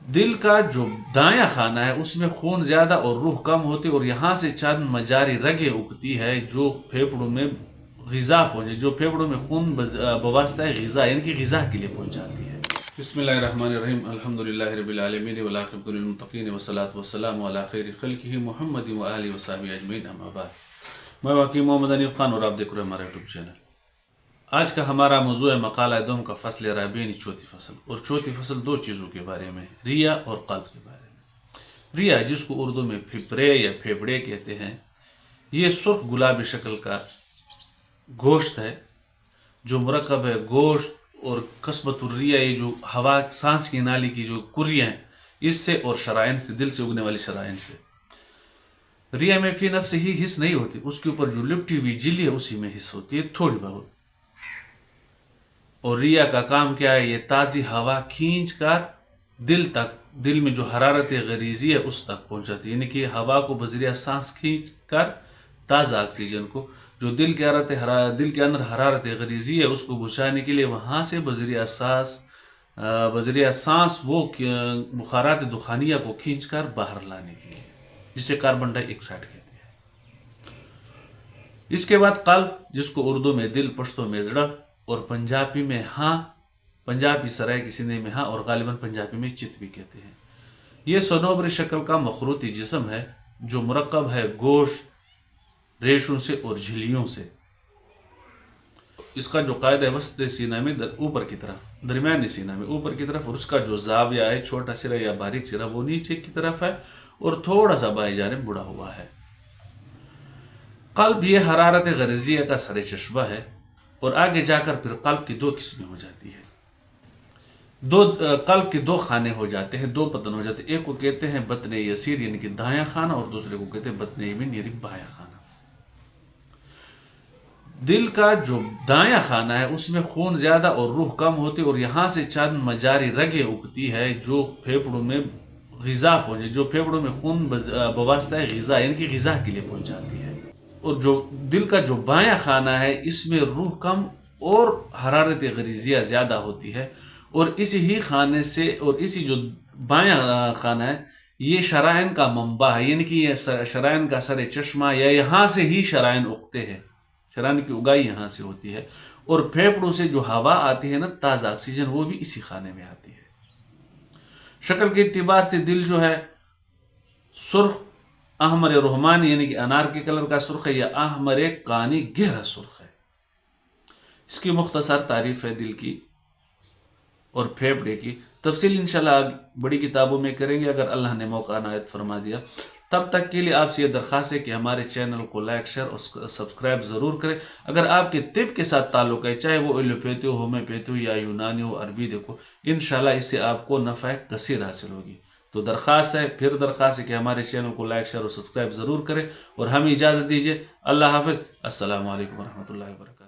دل کا جو دایاں خانہ ہے اس میں خون زیادہ اور روح کم ہوتی ہے، اور یہاں سے چند مجاری رگیں اگتی ہے جو پھیپڑوں میں غذا پہنچے، جو پھیپڑوں میں خون بواسطہ غذا یعنی کہ غذا کے لیے پہنچاتی ہے۔ بسم اللہ الرحمن الرحیم، الحمدللہ رب العالمین والعاقبۃ للمتقین والصلاۃ والسلام علی خیر خلقہ محمد وآلہ وصحبہ اجمعین، اما بعد۔ میں وکیل محمد انیف خان اور آپ دیکھ رہے ہیں ہمارا یوٹیوب چینل۔ آج کا ہمارا موضوع ہے مقالہ دوم کا فصل رابعین چوتھی فصل، اور چوتھی فصل دو چیزوں کے بارے میں، ریا اور قلب کے بارے میں۔ ریا، جس کو اردو میں پھپڑے یا پھیپڑے کہتے ہیں، یہ سرخ گلابی شکل کا گوشت ہے جو مرکب ہے گوشت اور قصبۃ الریا، یہ جو ہوا سانس کی نالی کی جو کریاں ہیں اس سے، اور شرائن سے، دل سے اگنے والی شرائن سے۔ ریا میں فی نفس ہی حس نہیں ہوتی، اس کے اوپر جو لپٹی ہوئی جلی ہے اسی میں حس ہوتی ہے تھوڑی بہت۔ اور ریا کا کام کیا ہے؟ یہ تازی ہوا کھینچ کر دل میں جو حرارت غریزی ہے اس تک پہنچاتی ہے، یعنی کہ ہوا کو بذریعہ سانس کھینچ کر تازہ آکسیجن کو جو دل کے اندر حرارت غریزی ہے اس کو بجھانے کے لیے وہاں سے بذریعہ سانس وہ بخارات دخانیہ کو کھینچ کر باہر لانے کے لیے، جسے کاربن ڈائی آکسائڈ کہتے ہیں۔ اس کے بعد قلب، جس کو اردو میں دل، پشتو میں زڑ اور پنجابی میں ہاں، پنجابی سرائے کے سندھی میں ہاں، اور غالباً پنجابی میں چت بھی کہتے ہیں۔ یہ سنوبری شکل کا مخروطی جسم ہے جو مرکب ہے گوشت، ریشوں سے اور جھلیوں سے۔ اس کا جو قائد ہے وسط سینہ میں اوپر کی طرف، درمیانی سینہ میں اوپر کی طرف، اور اس کا جو زاویہ ہے چھوٹا سرا یا باریک سرا وہ نیچے کی طرف ہے اور تھوڑا سا بائیں جانب بڑھا ہوا ہے۔ قلب یہ حرارت غریزیہ کا سر چشمہ ہے، اور آگے جا کر پھر قلب کی دو قسمیں ہو جاتی ہیں، قلب کے دو خانے ہو جاتے ہیں، دو پتن ہو جاتے ہیں۔ ایک کو کہتے ہیں بطن یسیر یعنی کہ دایاں خانہ، اور دوسرے کو کہتے ہیں بطن یمین یعنی بایاں خانہ۔ دل کا جو دایاں خانہ ہے اس میں خون زیادہ اور روح کم ہوتی ہے، اور یہاں سے چند مجاری رگیں اگتی ہے جو پھیپڑوں میں غذا پہنچے، جو پھیپڑوں میں خون بواسطہ غذا یعنی کہ غذا کے لیے پہنچاتی ہے۔ اور جو دل کا جو بایاں خانہ ہے اس میں روح کم اور حرارت غریزیہ زیادہ ہوتی ہے، اور اسی ہی خانے سے، اور اسی جو بایاں خانہ ہے یہ شرائن کا منبع ہے، یعنی کہ یہ شرائن کا سر چشمہ، یا یہاں سے ہی شرائن اگتے ہیں، شرائن کی اگائی یہاں سے ہوتی ہے، اور پھیپڑوں سے جو ہوا آتی ہے نا تازہ آکسیجن، وہ بھی اسی خانے میں آتی ہے۔ شکل کے اعتبار سے دل جو ہے سرخ احمر رحمانی یعنی کہ انار کے کلر کا سرخ ہے، یا احمر کانی گہرا سرخ ہے۔ اس کی مختصر تعریف ہے دل کی اور پھیپڑے کی، تفصیل انشاءاللہ بڑی کتابوں میں کریں گے اگر اللہ نے موقع عنایت فرما دیا۔ تب تک کے لیے آپ سے یہ درخواست ہے کہ ہمارے چینل کو لائک، شیئر اور سبسکرائب ضرور کریں۔ اگر آپ کے طب کے ساتھ تعلق ہے، چاہے وہ ایلوپیتھی ہو، ہومیوپیتھی ہو، یا یونانی ہو، آیورویدک ہو، انشاءاللہ اس سے آپ کو نفع کثیر حاصل ہوگی۔ تو درخواست ہے کہ ہمارے چینل کو لائک، شیئر اور سبسکرائب ضرور کریں، اور ہمیں اجازت دیجیے۔ اللہ حافظ، السلام علیکم ورحمۃ اللہ وبرکاتہ۔